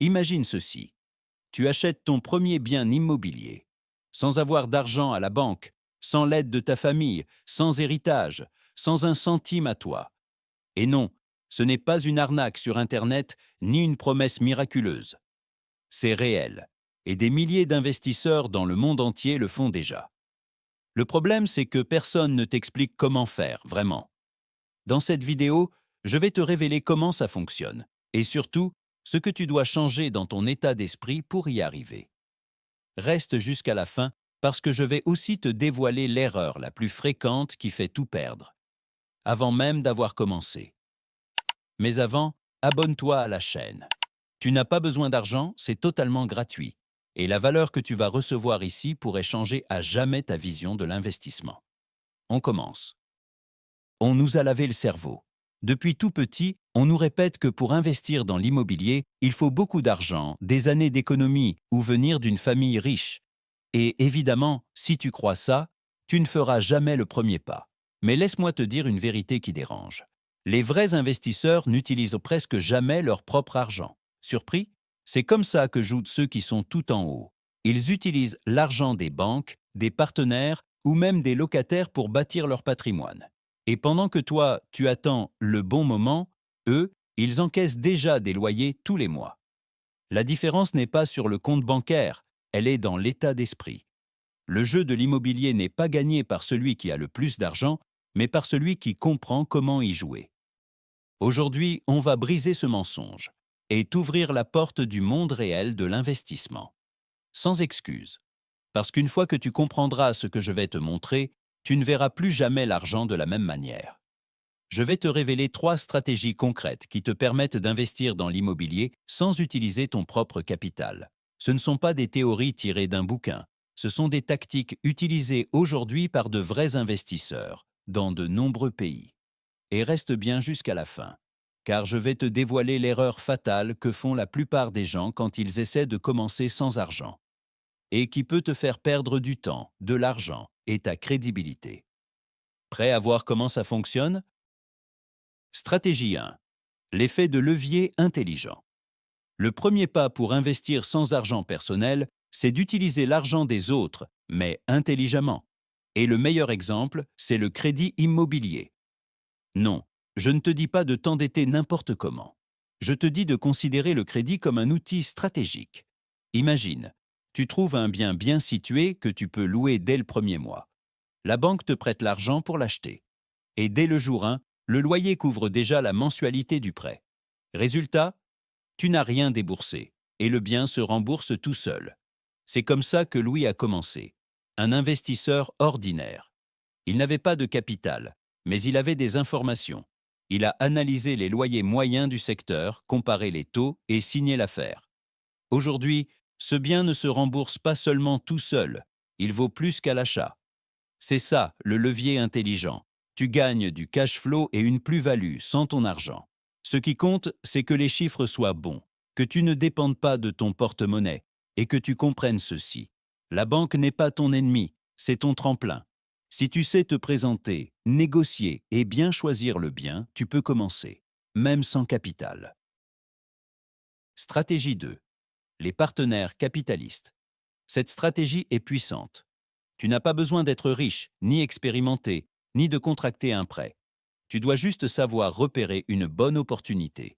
Imagine ceci. Tu achètes ton premier bien immobilier, sans avoir d'argent à la banque, sans l'aide de ta famille, sans héritage, sans un centime à toi. Et non, ce n'est pas une arnaque sur Internet ni une promesse miraculeuse. C'est réel, et des milliers d'investisseurs dans le monde entier le font déjà. Le problème, c'est que personne ne t'explique comment faire, vraiment. Dans cette vidéo, je vais te révéler comment ça fonctionne, et surtout, ce que tu dois changer dans ton état d'esprit pour y arriver. Reste jusqu'à la fin, parce que je vais aussi te dévoiler l'erreur la plus fréquente qui fait tout perdre, avant même d'avoir commencé. Mais avant, abonne-toi à la chaîne. Tu n'as pas besoin d'argent, c'est totalement gratuit. Et la valeur que tu vas recevoir ici pourrait changer à jamais ta vision de l'investissement. On commence. On nous a lavé le cerveau. Depuis tout petit, on nous répète que pour investir dans l'immobilier, il faut beaucoup d'argent, des années d'économie ou venir d'une famille riche. Et évidemment, si tu crois ça, tu ne feras jamais le premier pas. Mais laisse-moi te dire une vérité qui dérange. Les vrais investisseurs n'utilisent presque jamais leur propre argent. Surpris? C'est comme ça que jouent ceux qui sont tout en haut. Ils utilisent l'argent des banques, des partenaires ou même des locataires pour bâtir leur patrimoine. Et pendant que toi, tu attends le bon moment, eux, ils encaissent déjà des loyers tous les mois. La différence n'est pas sur le compte bancaire, elle est dans l'état d'esprit. Le jeu de l'immobilier n'est pas gagné par celui qui a le plus d'argent, mais par celui qui comprend comment y jouer. Aujourd'hui, on va briser ce mensonge et t'ouvrir la porte du monde réel de l'investissement. Sans excuse. Parce qu'une fois que tu comprendras ce que je vais te montrer, tu ne verras plus jamais l'argent de la même manière. Je vais te révéler 3 stratégies concrètes qui te permettent d'investir dans l'immobilier sans utiliser ton propre capital. Ce ne sont pas des théories tirées d'un bouquin, ce sont des tactiques utilisées aujourd'hui par de vrais investisseurs, dans de nombreux pays. Et reste bien jusqu'à la fin, car je vais te dévoiler l'erreur fatale que font la plupart des gens quand ils essaient de commencer sans argent, et qui peut te faire perdre du temps, de l'argent et ta crédibilité. Prêt à voir comment ça fonctionne? Stratégie 1. L'effet de levier intelligent. Le premier pas pour investir sans argent personnel, c'est d'utiliser l'argent des autres, mais intelligemment. Et le meilleur exemple, c'est le crédit immobilier. Non, je ne te dis pas de t'endetter n'importe comment. Je te dis de considérer le crédit comme un outil stratégique. Imagine, tu trouves un bien bien situé que tu peux louer dès le premier mois. La banque te prête l'argent pour l'acheter. Et dès le jour 1, le loyer couvre déjà la mensualité du prêt. Résultat, tu n'as rien déboursé et le bien se rembourse tout seul. C'est comme ça que Louis a commencé. Un investisseur ordinaire. Il n'avait pas de capital, mais il avait des informations. Il a analysé les loyers moyens du secteur, comparé les taux et signé l'affaire. Aujourd'hui, ce bien ne se rembourse pas seulement tout seul, il vaut plus qu'à l'achat. C'est ça, le levier intelligent. Tu gagnes du cash flow et une plus-value sans ton argent. Ce qui compte, c'est que les chiffres soient bons, que tu ne dépendes pas de ton porte-monnaie et que tu comprennes ceci. La banque n'est pas ton ennemi, c'est ton tremplin. Si tu sais te présenter, négocier et bien choisir le bien, tu peux commencer, même sans capital. Stratégie 2. Les partenaires capitalistes. Cette stratégie est puissante. Tu n'as pas besoin d'être riche, ni expérimenté, ni de contracter un prêt. Tu dois juste savoir repérer une bonne opportunité.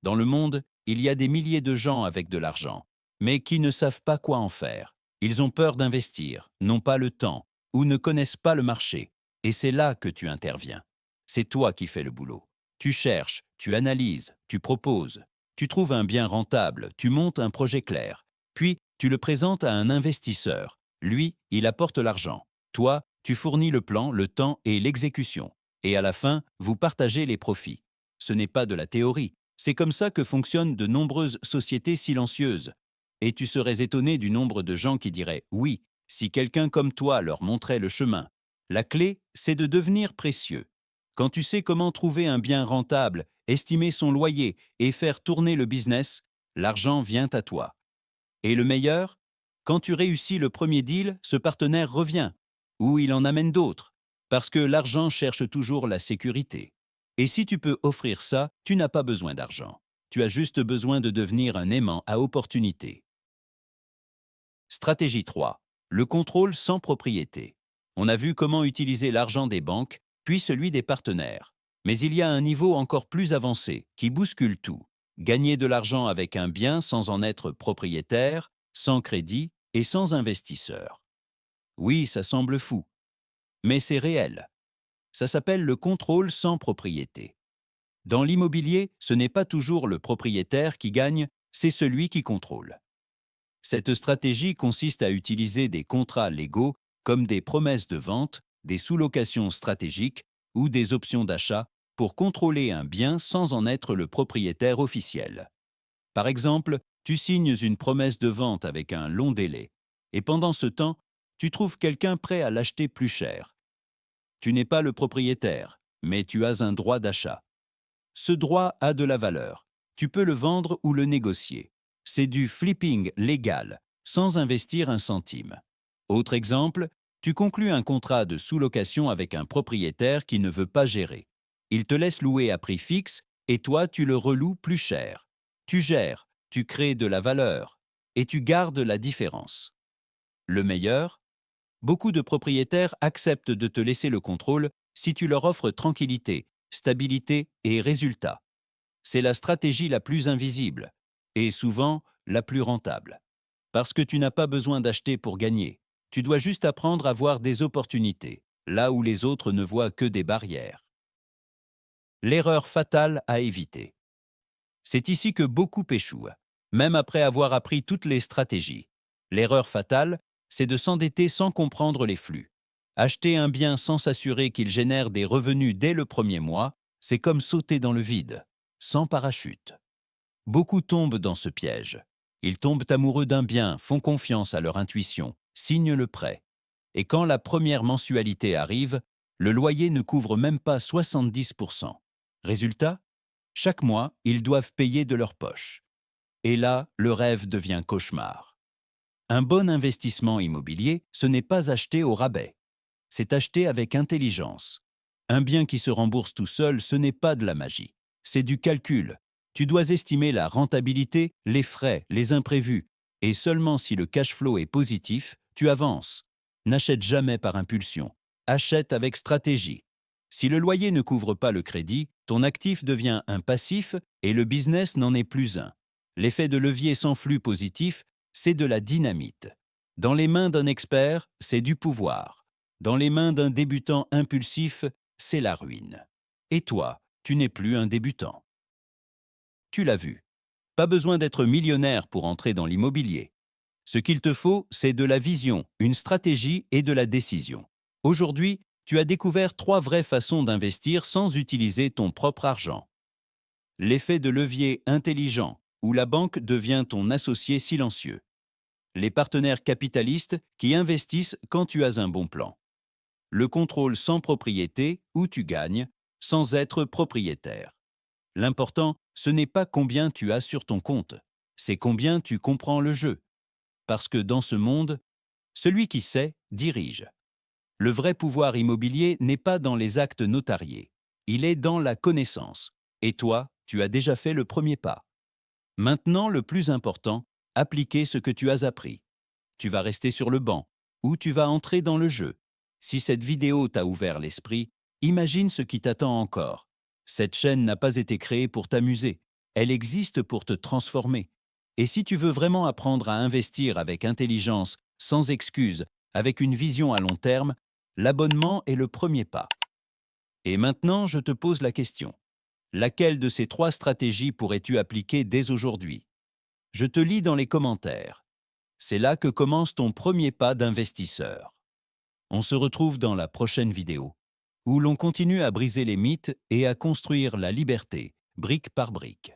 Dans le monde, il y a des milliers de gens avec de l'argent, mais qui ne savent pas quoi en faire. Ils ont peur d'investir, n'ont pas le temps, ou ne connaissent pas le marché. Et c'est là que tu interviens. C'est toi qui fais le boulot. Tu cherches, tu analyses, tu proposes. Tu trouves un bien rentable, tu montes un projet clair. Puis, tu le présentes à un investisseur. Lui, il apporte l'argent. Toi, tu fournis le plan, le temps et l'exécution. Et à la fin, vous partagez les profits. Ce n'est pas de la théorie. C'est comme ça que fonctionnent de nombreuses sociétés silencieuses. Et tu serais étonné du nombre de gens qui diraient « oui » si quelqu'un comme toi leur montrait le chemin. La clé, c'est de devenir précieux. Quand tu sais comment trouver un bien rentable, estimer son loyer et faire tourner le business, l'argent vient à toi. Et le meilleur? Quand tu réussis le premier deal, ce partenaire revient, ou il en amène d'autres, parce que l'argent cherche toujours la sécurité. Et si tu peux offrir ça, tu n'as pas besoin d'argent. tu as juste besoin de devenir un aimant à opportunité. Stratégie 3. Le contrôle sans propriété. On a vu comment utiliser l'argent des banques, puis celui des partenaires. Mais il y a un niveau encore plus avancé qui bouscule tout. Gagner de l'argent avec un bien sans en être propriétaire, sans crédit et sans investisseur. Oui, ça semble fou, mais c'est réel. Ça s'appelle le contrôle sans propriété. Dans l'immobilier, ce n'est pas toujours le propriétaire qui gagne, c'est celui qui contrôle. Cette stratégie consiste à utiliser des contrats légaux comme des promesses de vente, des sous-locations stratégiques ou des options d'achat pour contrôler un bien sans en être le propriétaire officiel. Par exemple, tu signes une promesse de vente avec un long délai et pendant ce temps, tu trouves quelqu'un prêt à l'acheter plus cher. Tu n'es pas le propriétaire, mais tu as un droit d'achat. Ce droit a de la valeur. Tu peux le vendre ou le négocier. C'est du flipping légal, sans investir un centime. Autre exemple, tu conclus un contrat de sous-location avec un propriétaire qui ne veut pas gérer. Il te laisse louer à prix fixe et toi, tu le reloues plus cher. Tu gères, tu crées de la valeur et tu gardes la différence. Le meilleur, beaucoup de propriétaires acceptent de te laisser le contrôle si tu leur offres tranquillité, stabilité et résultat. C'est la stratégie la plus invisible et souvent la plus rentable. Parce que tu n'as pas besoin d'acheter pour gagner. Tu dois juste apprendre à voir des opportunités, là où les autres ne voient que des barrières. L'erreur fatale à éviter. C'est ici que beaucoup échouent, même après avoir appris toutes les stratégies. L'erreur fatale, c'est de s'endetter sans comprendre les flux. Acheter un bien sans s'assurer qu'il génère des revenus dès le premier mois, c'est comme sauter dans le vide, sans parachute. Beaucoup tombent dans ce piège. Ils tombent amoureux d'un bien, font confiance à leur intuition, signent le prêt. Et quand la première mensualité arrive, le loyer ne couvre même pas 70%. Résultat, chaque mois, ils doivent payer de leur poche. Et là, le rêve devient cauchemar. Un bon investissement immobilier, ce n'est pas acheter au rabais. C'est acheter avec intelligence. Un bien qui se rembourse tout seul, ce n'est pas de la magie. C'est du calcul. Tu dois estimer la rentabilité, les frais, les imprévus. Et seulement si le cash flow est positif, tu avances. N'achète jamais par impulsion. Achète avec stratégie. Si le loyer ne couvre pas le crédit, ton actif devient un passif et le business n'en est plus un. L'effet de levier sans flux positif, c'est de la dynamite. Dans les mains d'un expert, c'est du pouvoir. Dans les mains d'un débutant impulsif, c'est la ruine. Et toi, tu n'es plus un débutant. Tu l'as vu. Pas besoin d'être millionnaire pour entrer dans l'immobilier. Ce qu'il te faut, c'est de la vision, une stratégie et de la décision. Aujourd'hui, tu as découvert 3 vraies façons d'investir sans utiliser ton propre argent. L'effet de levier intelligent, où la banque devient ton associé silencieux. Les partenaires capitalistes qui investissent quand tu as un bon plan. Le contrôle sans propriété, où tu gagnes, sans être propriétaire. L'important, ce n'est pas combien tu as sur ton compte, c'est combien tu comprends le jeu. Parce que dans ce monde, celui qui sait, dirige. Le vrai pouvoir immobilier n'est pas dans les actes notariés, il est dans la connaissance. Et toi, tu as déjà fait le premier pas. Maintenant, le plus important, appliquer ce que tu as appris. Tu vas rester sur le banc, ou tu vas entrer dans le jeu. Si cette vidéo t'a ouvert l'esprit, imagine ce qui t'attend encore. Cette chaîne n'a pas été créée pour t'amuser, elle existe pour te transformer. Et si tu veux vraiment apprendre à investir avec intelligence, sans excuses, avec une vision à long terme, l'abonnement est le premier pas. Et maintenant, je te pose la question. Laquelle de ces 3 stratégies pourrais-tu appliquer dès aujourd'hui? Je te lis dans les commentaires. C'est là que commence ton premier pas d'investisseur. On se retrouve dans la prochaine vidéo, où l'on continue à briser les mythes et à construire la liberté, brique par brique.